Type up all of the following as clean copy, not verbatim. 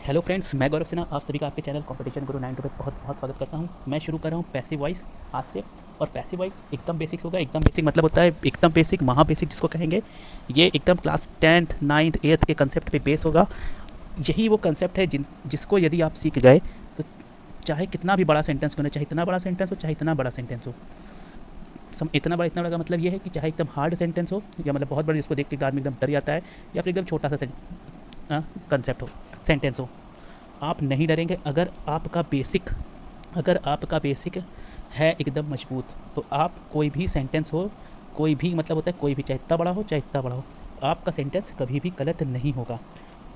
Hello friends, मैं गौरव सिन्हा आप सभी का आपके चैनल कॉम्पिटिशन गुरु 9 पे बहुत बहुत स्वागत करता हूं। मैं शुरू कर रहा हूं पैसिव वॉइस आज से। और पैसिव वॉइस एकदम बेसिक होगा। एकदम बेसिक मतलब होता है एकदम बेसिक, महा बेसिक जिसको कहेंगे। ये एकदम क्लास 10th 9th 8th के कंसेप्ट पे बेस होगा। यही वो कंसेप्ट है जिसको यदि आप सीख गए तो चाहे कितना भी बड़ा सेंटेंस क्यों ना, चाहे इतना बड़ा सेंटेंस हो चाहे इतना बड़ा सेंटेंस हो, इतना बड़ा का मतलब ये है कि चाहे एकदम हार्ड सेंटेंस हो या मतलब बहुत बड़ा जिसको देख के आदमी एकदम डर जाता है, या फिर एकदम छोटा सा कंसेप्ट हो, सेंटेंस हो, आप नहीं डरेंगे। अगर आपका बेसिक है एकदम मजबूत, तो आप कोई भी सेंटेंस हो, कोई भी मतलब होता है कोई भी, चाहे इतना बड़ा हो चाहे इतना बड़ा हो, आपका सेंटेंस कभी भी गलत नहीं होगा।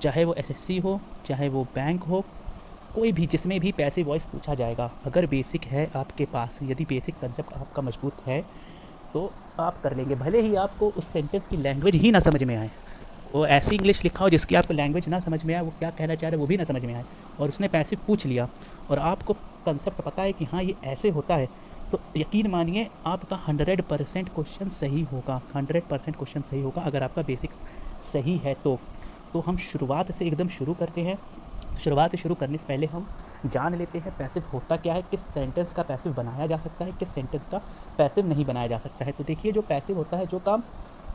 चाहे वो एसएससी हो, चाहे वो बैंक हो, कोई भी जिसमें भी पैसिव वॉइस पूछा जाएगा, अगर बेसिक है आपके पास, यदि बेसिक कंसेप्ट आपका मजबूत है तो आप कर लेंगे। भले ही आपको उस सेंटेंस की लैंग्वेज ही ना समझ में आए, वो ऐसी इंग्लिश लिखा हो जिसकी आपको लैंग्वेज ना समझ में आए, वो क्या कहना चाह रहा है वो भी ना समझ में आए, और उसने पैसिव पूछ लिया और आपको कंसेप्ट पता है कि हाँ ये ऐसे होता है, तो यकीन मानिए आपका 100% क्वेश्चन सही होगा। 100% क्वेश्चन सही होगा अगर आपका बेसिक सही है तो हम शुरुआत से एकदम शुरू करते हैं। शुरुआत से शुरू करने से पहले हम जान लेते हैं पैसिव होता क्या है, किस सेंटेंस का पैसिव बनाया जा सकता है, किस सेंटेंस का पैसिव नहीं बनाया जा सकता है। तो देखिए, जो पैसिव होता है, जो काम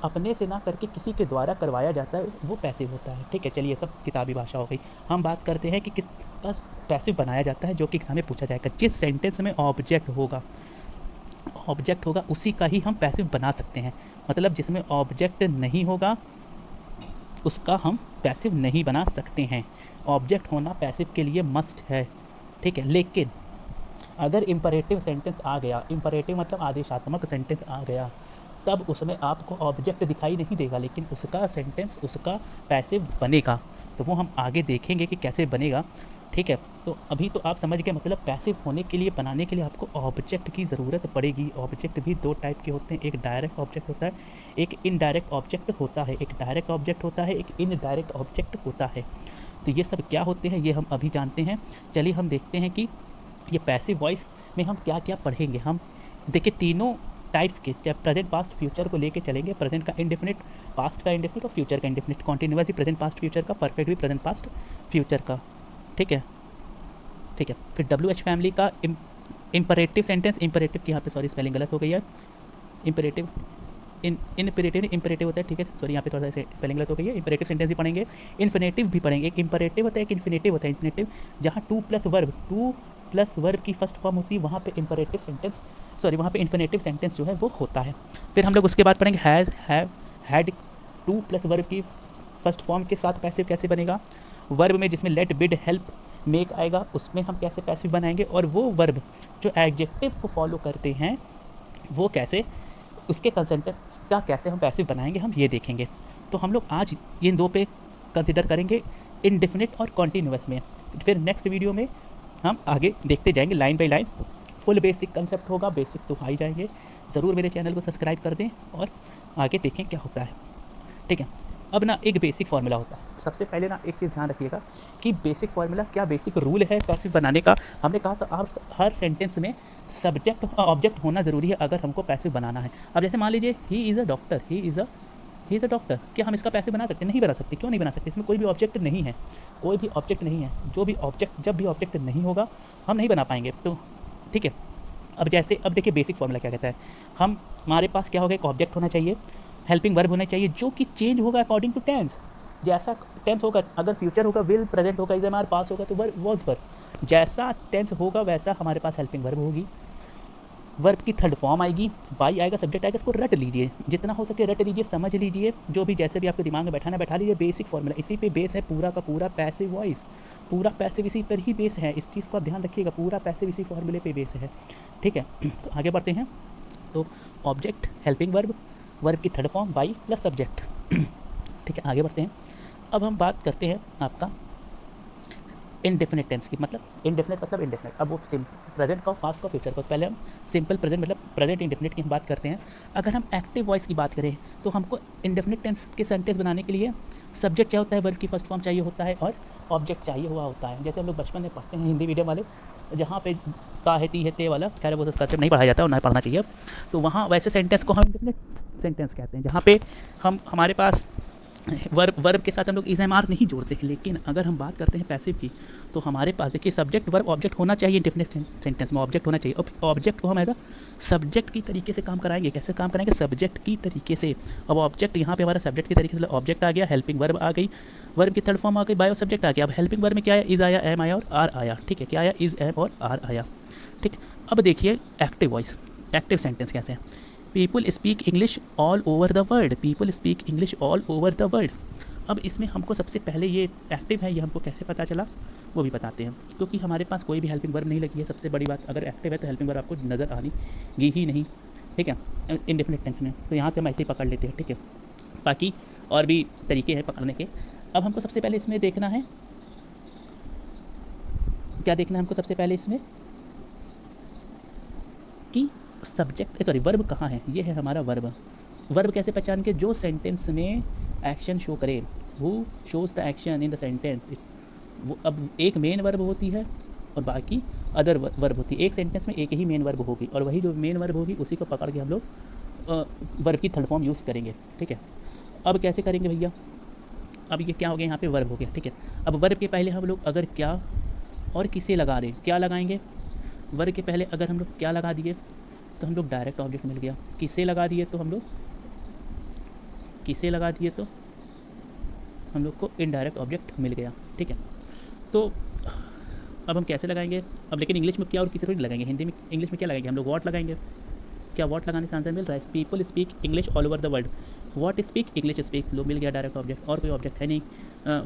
अपने से ना करके किसी के द्वारा करवाया जाता है, वो पैसिव होता है। ठीक है, चलिए सब किताबी भाषा हो गई। हम बात करते हैं कि किस का पैसिव बनाया जाता है, जो कि एग्जाम में पूछा जाएगा। जिस सेंटेंस में ऑब्जेक्ट होगा उसी का ही हम पैसिव बना सकते हैं। मतलब जिसमें ऑब्जेक्ट नहीं होगा उसका हम पैसिव नहीं बना सकते हैं। ऑब्जेक्ट होना पैसिव के लिए मस्ट है। ठीक है, लेकिन अगर इम्परेटिव सेंटेंस आ गया, इम्परेटिव मतलब आदेशात्मक सेंटेंस आ गया, तब उसमें आपको ऑब्जेक्ट दिखाई नहीं देगा, लेकिन उसका पैसिव बनेगा। तो वो हम आगे देखेंगे कि कैसे बनेगा। ठीक है, तो अभी तो आप समझ गए, मतलब पैसिव होने के लिए, बनाने के लिए आपको ऑब्जेक्ट की ज़रूरत पड़ेगी। ऑब्जेक्ट भी दो टाइप के होते हैं, एक डायरेक्ट ऑब्जेक्ट होता है, एक इनडायरेक्ट ऑब्जेक्ट होता है। एक डायरेक्ट ऑब्जेक्ट होता है, एक इनडायरेक्ट ऑब्जेक्ट होता है। तो ये सब क्या होते हैं ये हम अभी जानते हैं। चलिए हम देखते हैं कि ये पैसिव वॉइस में हम क्या क्या पढ़ेंगे। हम देखिए तीनों टाइप्स के, चाहे प्रेजेंट पास्ट फ्यूचर को लेके चलेंगे। प्रेजेंट का इंडेफिनिट, पास्ट का इंडेफिनिट और फ्यूचर का इंडेफिनिट। कॉन्टिन्यूअस भी प्रेजेंट पास्ट फ्यूचर का, परफेक्ट भी प्रेजेंट पास्ट फ्यूचर का। ठीक है, ठीक है। फिर WH फैमिली का इम्परेटिव सेंटेंस, इम्परेटिव की यहाँ पे सॉरी स्पेलिंग गलत हो गई है, इम्परेटिव इम्परेटिव होता है। ठीक है, सॉरी यहाँ पे थोड़ा सा स्पेलिंग गलत हो गई है। इम्परेटिव सेंटेंस भी पढ़ेंगे, इन्फिनेटिव भी पढ़ेंगे। एक इम्परेटिव होता है, एक इन्फिनेटिव होता है। इन्फिनेटिव जहाँ 2 प्लस वर्ब की फर्स्ट फॉर्म होती है, वहाँ पे इम्परेटिव सेंटेंस, सॉरी वहाँ पे इन्फिनेटिव सेंटेंस जो है वो होता है। फिर हम लोग उसके बाद पढ़ेंगे has, have, had. 2 plus verb की फर्स्ट फॉर्म के साथ पैसिव कैसे बनेगा। वर्ब में जिसमें लेट, बिड, हेल्प, मेक आएगा, उसमें हम कैसे पैसिव बनाएंगे। और वो वर्ब जो एडजेक्टिव को फॉलो करते हैं वो कैसे, उसके कंसेंटेंस का कैसे हम पैसिव बनाएंगे, हम ये देखेंगे। तो हम लोग आज इन दो पे कंसिडर करेंगे, इनडेफिनिट और कॉन्टीन्यूअस में। फिर नेक्स्ट वीडियो में हम आगे देखते जाएंगे line by line. Full basic concept होगा, बेसिक्स तो आ ही जाएंगे। ज़रूर मेरे चैनल को सब्सक्राइब कर दें और आगे देखें क्या होता है। ठीक है, अब ना एक बेसिक फार्मूला होता है। सबसे पहले ना एक चीज़ ध्यान रखिएगा कि बेसिक फार्मूला क्या, बेसिक रूल है पैसिव बनाने का। हमने कहा था आप हर सेंटेंस में सब्जेक्ट और ऑब्जेक्ट होना ज़रूरी है अगर हमको पैसिव बनाना है। अब जैसे मान लीजिए he is a doctor, he is a doctor, क्या हम इसका पैसिव बना सकते हैं? नहीं बना सकते। क्यों नहीं बना सकते? इसमें कोई भी ऑब्जेक्ट नहीं है, कोई भी ऑब्जेक्ट नहीं है। जब भी ऑब्जेक्ट नहीं होगा हम नहीं बना पाएंगे। तो ठीक है, अब देखिए बेसिक फार्मूला क्या कहता है। हमारे पास क्या होगा, एक ऑब्जेक्ट होना चाहिए, हेल्पिंग वर्ब होना चाहिए जो कि चेंज होगा अकॉर्डिंग टू टेंस। जैसा टेंस होगा, अगर फ्यूचर होगा विल, प्रेजेंट होगा इज, हमारे पास होगा तो वर्ब, वॉज वर्ब। जैसा टेंस होगा वैसा हमारे पास हेल्पिंग वर्ब होगी। वर्ब की थर्ड फॉर्म आएगी, बाई आएगा, सब्जेक्ट आएगा। इसको रट लीजिए, जितना हो सके रट लीजिए, समझ लीजिए। जो भी जैसे भी आपके दिमाग में बैठाना बैठा लीजिए। बेसिक फार्मूला, इसी पे बेस है पूरा का पूरा पैसिव वॉइस। पूरा पैसिव इसी पर ही बेस है, इस चीज़ को आप ध्यान रखिएगा। पूरा पैसिव इसी फार्मूले पे बेस है। ठीक है, तो आगे बढ़ते हैं। तो ऑब्जेक्ट, हेल्पिंग वर्ब, वर्ब की third form by plus subject. ठीक है, आगे बढ़ते हैं। अब हम बात करते हैं आपका इनडेफिनेट टेंस की। मतलब इनडेफिनेट मतलब इनडेफिनेट। अब वो प्रेजेंट का, पास्ट का, फ्यूचर का। पहले हम सिंपल प्रेजेंट मतलब प्रेजेंट इंडेफिनेट की हम बात करते हैं। अगर हम एक्टिव वॉइस की बात करें तो हमको इनडेफिनेट टेंस के सेंटेंस बनाने के लिए सब्जेक्ट चाहिए होता है, वर्ब की फर्स्ट फॉर्म चाहिए होता है और ऑब्जेक्ट चाहिए हुआ होता है। जैसे हम लोग बचपन में पढ़ते हैं हिंदी मीडियम वाले, जहाँ पे ता है, ती है, ते वाला, खैर वो कंसेप्ट नहीं पढ़ाया जाता और ना पढ़ना चाहिए। तो वहाँ वैसे सेंटेंस को हम इंडेफिनिट सेंटेंस कहते हैं, जहाँ पे हमारे पास वर्ब के साथ हम लोग इज एम आर नहीं जोड़ते हैं, लेकिन अगर हम बात करते हैं पैसिव की तो हमारे पास देखिए सब्जेक्ट वर्ब ऑब्जेक्ट होना चाहिए, इंडेफिनिट सेंटेंस में ऑब्जेक्ट होना चाहिए। अब ऑब्जेक्ट को हम एज अ सब्जेक्ट की तरीके से काम कराएंगे। कैसे काम कराएंगे? सब्जेक्ट की तरीके से। अब ऑब्जेक्ट यहाँ पे हमारा सब्जेक्ट की तरीके से ऑब्जेक्ट आ गया, हेल्पिंग वर्ब आ गई, वर्ब की थर्ड फॉर्म आ गई, बायो सब्जेक्ट आ गया। अब हेल्पिंग वर्ब में क्या आया? इज आया, एम आया और आर आया। ठीक है, क्या आया? इज, एम और आर आया। ठीक, अब देखिए एक्टिव वॉइस, एक्टिव सेंटेंस कैसे हैं? People speak English all over the world, people speak English all over the world. अब इसमें हमको सबसे पहले ये एक्टिव है, ये हमको कैसे पता चला वो भी बताते हैं, क्योंकि हमारे पास कोई भी हेल्पिंग वर्ब नहीं लगी है। सबसे बड़ी बात, अगर एक्टिव है तो हेल्पिंग वर्ब आपको नज़र आनी ही नहीं। ठीक है, इंडेफिनिट टेंस में तो यहाँ से हम ऐसे ही पकड़ लेते हैं। ठीक है, बाकी और भी तरीके हैं पकड़ने के। अब हमको सबसे पहले इसमें देखना है, क्या देखना है हमको सबसे पहले इसमें कि सब्जेक्ट सॉरी वर्ब कहाँ है। ये है हमारा वर्ब। वर्ब कैसे पहचान के? जो सेंटेंस में एक्शन शो करे, who shows the action in the sentence. वो अब एक मेन वर्ब होती है और बाकी अदर वर्ब होती है। एक सेंटेंस में एक ही मेन वर्ब होगी और वही जो मेन वर्ब होगी उसी को पकड़ के हम लोग वर्ब की थर्ड फॉर्म यूज़ करेंगे। ठीक है, अब कैसे करेंगे भैया? अब ये क्या हो गया? यहाँ पे वर्ब हो गया। ठीक है, अब वर्ब के पहले हम लोग अगर क्या और किसे लगा दें, क्या लगाएंगे? वर्ब के पहले अगर हम लोग क्या लगा दिए तो हम लोग डायरेक्ट ऑब्जेक्ट मिल गया। किसे लगा दिए तो हम लोग को इनडायरेक्ट ऑब्जेक्ट मिल गया। ठीक है, तो अब हम कैसे लगाएंगे? अब लेकिन इंग्लिश में क्या और किसे थोड़ी लगाएंगे, हिंदी में इंग्लिश में क्या लगाएंगे? हम लोग व्हाट लगाएंगे। क्या व्हाट लगाने से आंसर मिल रहा है? People speak English all over the world, what speak English speak, लो मिल गया डायरेक्ट ऑब्जेक्ट, और कोई ऑब्जेक्ट है नहीं।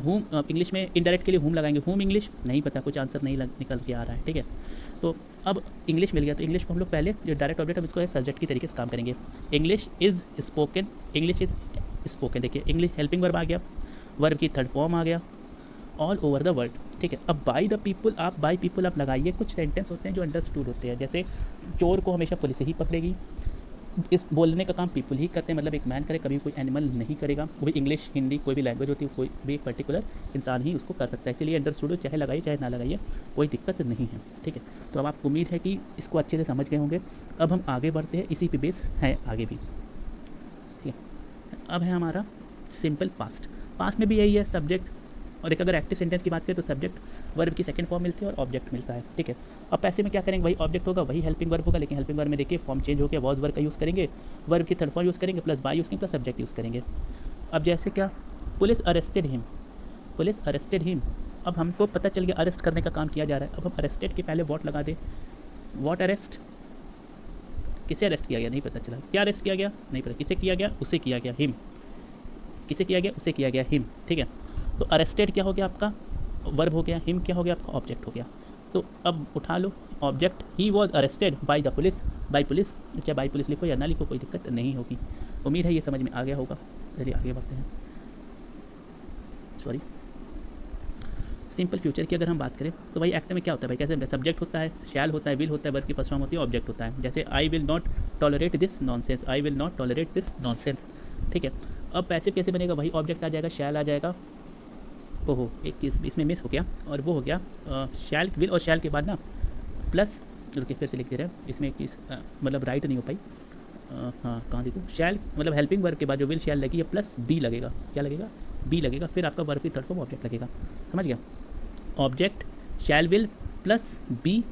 होम इंग्लिश में इनडायरेक्ट के लिए होम लगाएंगे, होम इंग्लिश नहीं पता, कुछ आंसर नहीं निकल के आ रहा है। ठीक है, तो अब इंग्लिश मिल गया, तो इंग्लिश को हम लोग पहले जो डायरेक्ट ऑब्जेक्ट है उसको सब्जेक्ट की तरीके से काम करेंगे। English is spoken, English is spoken. देखिए इंग्लिश हेल्पिंग वर्ब आ गया, वर्ब की थर्ड फॉर्म आ गया, ऑल ओवर द वर्ल्ड। ठीक है, अब बाय द पीपल, आप बाय पीपल आप लगाइए। कुछ सेंटेंस होते हैं जो अंडरस्टूड होते हैं, जैसे चोर को हमेशा पुलिस ही पकड़ेगी। इस बोलने का काम पीपल ही करते हैं, मतलब एक मैन करे, कभी कोई एनिमल नहीं करेगा। वो भी इंग्लिश, हिंदी, कोई भी लैंग्वेज होती है, कोई भी एक पर्टिकुलर इंसान ही उसको कर सकता है। इसलिए अंडरस्टूड चाहे लगाइए चाहे ना लगाइए, कोई दिक्कत नहीं है। ठीक है, तो अब आपको उम्मीद है कि इसको अच्छे से समझ गए होंगे। अब हम आगे बढ़ते हैं, इसी पे बेस है आगे भी। ठीक है, अब है हमारा सिंपल पास्ट। पास्ट में भी यही है, सब्जेक्ट और एक अगर एक्टिव सेंटेंस की बात करें तो सब्जेक्ट वर्ब की सेकंड फॉर्म मिलती है और ऑब्जेक्ट मिलता है। ठीक है, अब पैसे में क्या करेंगे? वही ऑब्जेक्ट होगा, वही हेल्पिंग वर्ब होगा, लेकिन हेल्पिंग वर्ब में देखिए फॉर्म चेंज हो गया, वॉज वर्ब का यूज़ करेंगे, वर्ब की थर्ड फॉर्म यूज़ करेंगे, प्लस बाय यूज़ करेंगे, प्लस सब्जेक्ट यूज़ करेंगे। अब जैसे क्या? Police arrested him, police arrested him. अब हमको पता चल गया अरेस्ट करने का काम किया जा रहा है। अब हम अरेस्टेड के पहले वॉट लगा दें, वॉट अरेस्ट, किसे अरेस्ट किया गया नहीं पता चला, क्या अरेस्ट किया गया नहीं पता, किसे किया गया उसे किया गया, हिम, किसे किया गया उसे किया गया, हिम। ठीक है, तो अरेस्टेड क्या हो गया आपका? वर्ब हो गया, हिम क्या हो गया आपका? ऑब्जेक्ट हो गया। तो अब उठा लो object, he was arrested by the police, by police, क्या बाय पुलिस लिखो या ना लिखो कोई दिक्कत नहीं होगी। उम्मीद है ये समझ में आ गया होगा। चलिए आगे बढ़ते हैं। सॉरी, सिंपल फ्यूचर की अगर हम बात करें तो भाई एक्ट में क्या होता है भाई? कैसे? सब्जेक्ट होता है, शैल होता है, विल होता है, वर्ब की फर्स्ट फॉर्म होती है, ऑब्जेक्ट होता है। जैसे I will not tolerate this nonsense, I will not tolerate this nonsense. ठीक है, अब पैसिव कैसे बनेगा? वही ऑब्जेक्ट आ जाएगा, शैल आ जाएगा। ओहो, एक चीज़ इसमें मिस हो गया, और वो हो गया शैल, विल और शैल के बाद ना प्लस, रुकिए फिर से लिख दे रहे हैं इसमें एक चीज़, मतलब राइट नहीं हो पाई। हाँ, कहाँ देखो, शैल मतलब हेल्पिंग वर्ब के बाद जो विल शैल लगी है प्लस बी लगेगा, क्या लगेगा? बी लगेगा, फिर आपका वर्ब की थर्ड फॉर्म ऑब्जेक्ट लगेगा। समझ गया? Object shall will plus be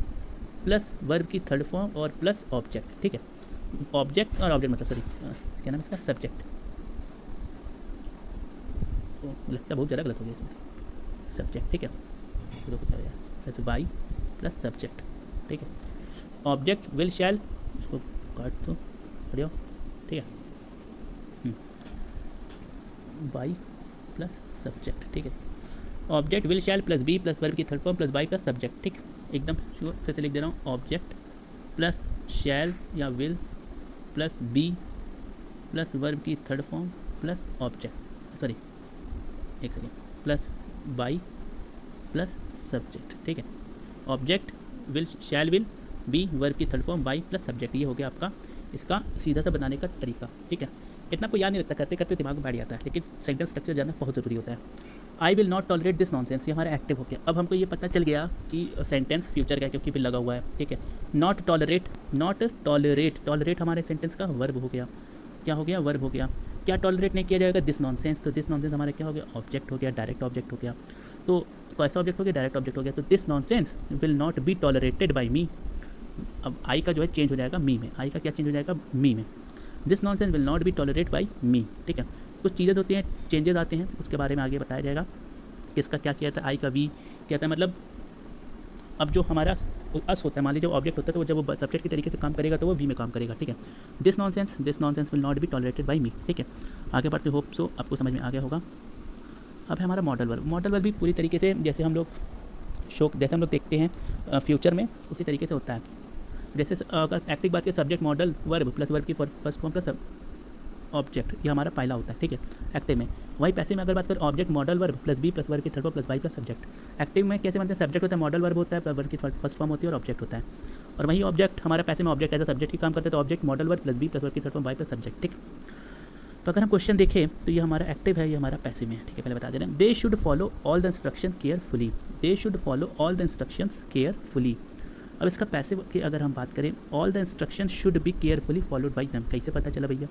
plus verb की थर्ड फॉर्म और प्लस ऑब्जेक्ट। ठीक है, ऑब्जेक्ट और ऑब्जेक्ट मतलब सॉरी क्या नाम है इसका? सब्जेक्ट। लगता है बहुत ज़्यादा गलत हो गया इसमें, सब्जेक्ट। ठीक है, जैसे बाई प्लस सब्जेक्ट। ठीक है, ऑब्जेक्ट विल शैल, इसको काट दो, हटियो। ठीक है, बाई प्लस सब्जेक्ट। ठीक है, object will shall plus be plus verb की third form plus by plus subject. ठीक, एकदम श्योर, फिर से लिख दे रहा हूँ, ऑब्जेक्ट प्लस शैल या will plus be plus verb की third form plus object, sorry एक second, plus by plus subject. ठीक है, object will shall will be verb की third form by plus subject. ये हो गया आपका इसका सीधा सा बनाने का तरीका। ठीक है, इतना कोई याद नहीं रखता, करते करते दिमाग में बैठ जाता है, लेकिन सेंटेंस स्ट्रक्चर जानना बहुत ज़रूरी होता है। I will not tolerate this nonsense, ये हमारा एक्टिव हो गया। अब हमको ये पता चल गया कि सेंटेंस फ्यूचर का, क्योंकि विल लगा हुआ है। ठीक है, not tolerate, not tolerate, tolerate हमारे सेंटेंस का वर्ब हो गया। क्या हो गया? वर्ब हो गया। क्या टॉलरेट नहीं किया जाएगा, दिस नॉनसेंस। तो दिस नॉनसेंस हमारा क्या हो गया, ऑब्जेक्ट हो गया, डायरेक्ट ऑब्जेक्ट हो गया। तो कैसा ऑब्जेक्ट हो गया, डायरेक्ट ऑब्जेक्ट हो गया। तो this nonsense will not be tolerated by me. अब आई का जो है चेंज हो जाएगा मी में, आई का क्या चेंज हो जाएगा, मी में। This nonsense will not be tolerate by me, ठीक है। कुछ चीज़ें होती हैं, चेंजेस आते हैं, उसके बारे में आगे बताया जाएगा किसका क्या किया था, आई का वी क्या था। मतलब अब जो हमारा अस होता है, मान लीजिए ऑब्जेक्ट होता है, तो वो जब वो सब्जेक्ट की तरीके से काम करेगा तो वो वी में काम करेगा, ठीक है। This nonsense will not be tolerated by me, ठीक है। आगे बढ़ते, होप सो आपको समझ में आ गया होगा। अब है हमारा मॉडल वर्ब। मॉडल वर्ब भी पूरी तरीके से जैसे हम लोग जैसे हम लोग देखते हैं फ्यूचर में, उसी तरीके से होता है। जैसे अगर एक्टिव बात के subject model verb plus verb की फर्स्ट फॉर्म प्लस ऑब्जेक्ट, ये हमारा पहला होता है, ठीक है, एक्टिव में। वही पैसिव में अगर बात करें, object modal verb plus be plus verb की third form plus by plus subject. Active में कैसे बनते हैं, सब्जेक्ट होता है, मॉडल वर्ब होता है, वर्ब की फर्स्ट फॉर्म होती है और ऑब्जेक्ट होता है। और वही ऑब्जेक्ट हमारा पैसिव में ऑब्जेक्ट एज अ सब्जेक्ट की काम करते हैं, तो object modal verb plus be plus verb की third form by plus subject, ठीक। तो अगर हम क्वेश्चन देखें तो ये हमारा एक्टिव है, ये हमारा पैसिव में है, ठीक है। पहले बता दे रहे हैं, they should follow all the instruction carefully, they should follow all the instructions carefully. अब इसका पैसिव की अगर हम बात करें, all the instruction should be carefully followed by them. कैसे पता चला भैया,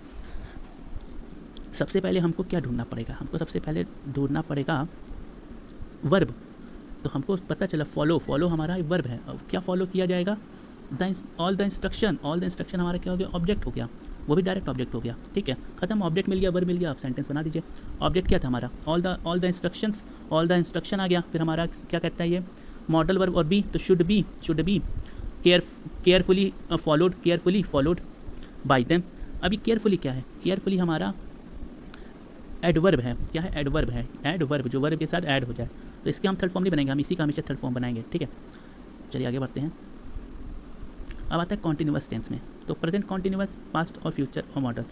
सबसे पहले हमको क्या ढूंढना पड़ेगा, हमको सबसे पहले ढूंढना पड़ेगा वर्ब। तो हमको पता चला फॉलो हमारा वर्ब है। अब क्या फॉलो किया जाएगा, ऑल द इंस्ट्रक्शन हमारा क्या हो गया, ऑब्जेक्ट हो गया, वो भी डायरेक्ट ऑब्जेक्ट हो गया, ठीक है, खत्म। ऑब्जेक्ट मिल गया, वर्ब मिल गया, आप सेंटेंस बना दीजिए। ऑब्जेक्ट क्या था हमारा, ऑल द इंस्ट्रक्शन आ गया। फिर हमारा क्या कहता है ये, मॉडल वर्ब और बी, तो should be carefully followed by them. अभी केयरफुली क्या है, केयरफुली हमारा एडवर्ब है, क्या है, एडवर्ब है, एडवर्ब जो वर्ब के साथ ऐड हो जाए। तो इसके हम थर्ड फॉर्म नहीं बनाएंगे, हम इसी का हमेशा थर्ड फॉर्म बनाएंगे, ठीक है। चलिए आगे बढ़ते हैं। अब आता है कॉन्टिन्यूअस टेंस में, तो प्रेजेंट कॉन्टिन्यूअस, पास्ट और फ्यूचर और मॉडल,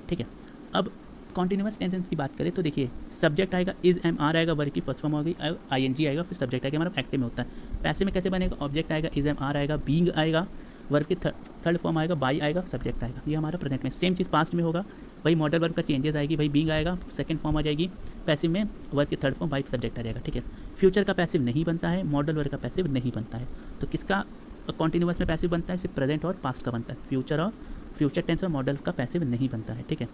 ठीक है। अब कॉन्टिन्यूअस टेंस की बात करें तो देखिए, सब्जेक्ट आएगा इज एम आर आएगा, वर्ब की फर्स्ट फॉर्म होगी आई एन जी आएगा, फिर सब्जेक्ट आएगा, हमारा एक्टिव में होता है। पैसे में कैसे बनेगा, ऑब्जेक्ट आएगा इज एम आर आएगा, बीइंग आएगा, वर्ब की थर्ड फॉर्म आएगा, बाई आएगा, सब्जेक्ट आएगा। ये हमारा प्रेजेंट में। सेम चीज़ पास्ट में होगा, वही मॉडल वर्ब का चेंजेस आएगी, वही बीइंग आएगा, सेकंड फॉर्म आ जाएगी, पैसिव में वर्ब की थर्ड फॉर्म बाई सब्जेक्ट आ जाएगा, ठीक है। फ्यूचर का पैसिव नहीं बनता है, मॉडल वर्ब का पैसिव नहीं बनता है। तो किसका कॉन्टिन्यूअस में पैसिव बनता है, सिर्फ प्रेजेंट और पास्ट का बनता है, फ्यूचर टेंस और मॉडल का पैसिव नहीं बनता है, ठीक है।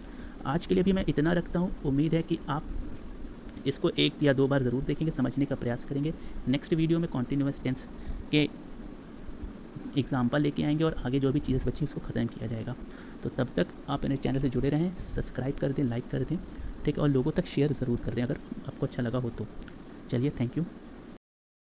आज के लिए भी मैं इतना रखता हूँ, उम्मीद है कि आप इसको 1 या 2 बार ज़रूर देखेंगे, समझने का प्रयास करेंगे। नेक्स्ट वीडियो में कॉन्टिन्यूअस टेंस के एग्जाम्पल लेके आएंगे और आगे जो भी चीज़ें बची उसको ख़त्म किया जाएगा। तो तब तक आप मेरे चैनल से जुड़े रहें, सब्सक्राइब कर दें, लाइक कर दें, ठीक है, और लोगों तक शेयर ज़रूर कर दें अगर आपको अच्छा लगा हो तो। चलिए, थैंक यू।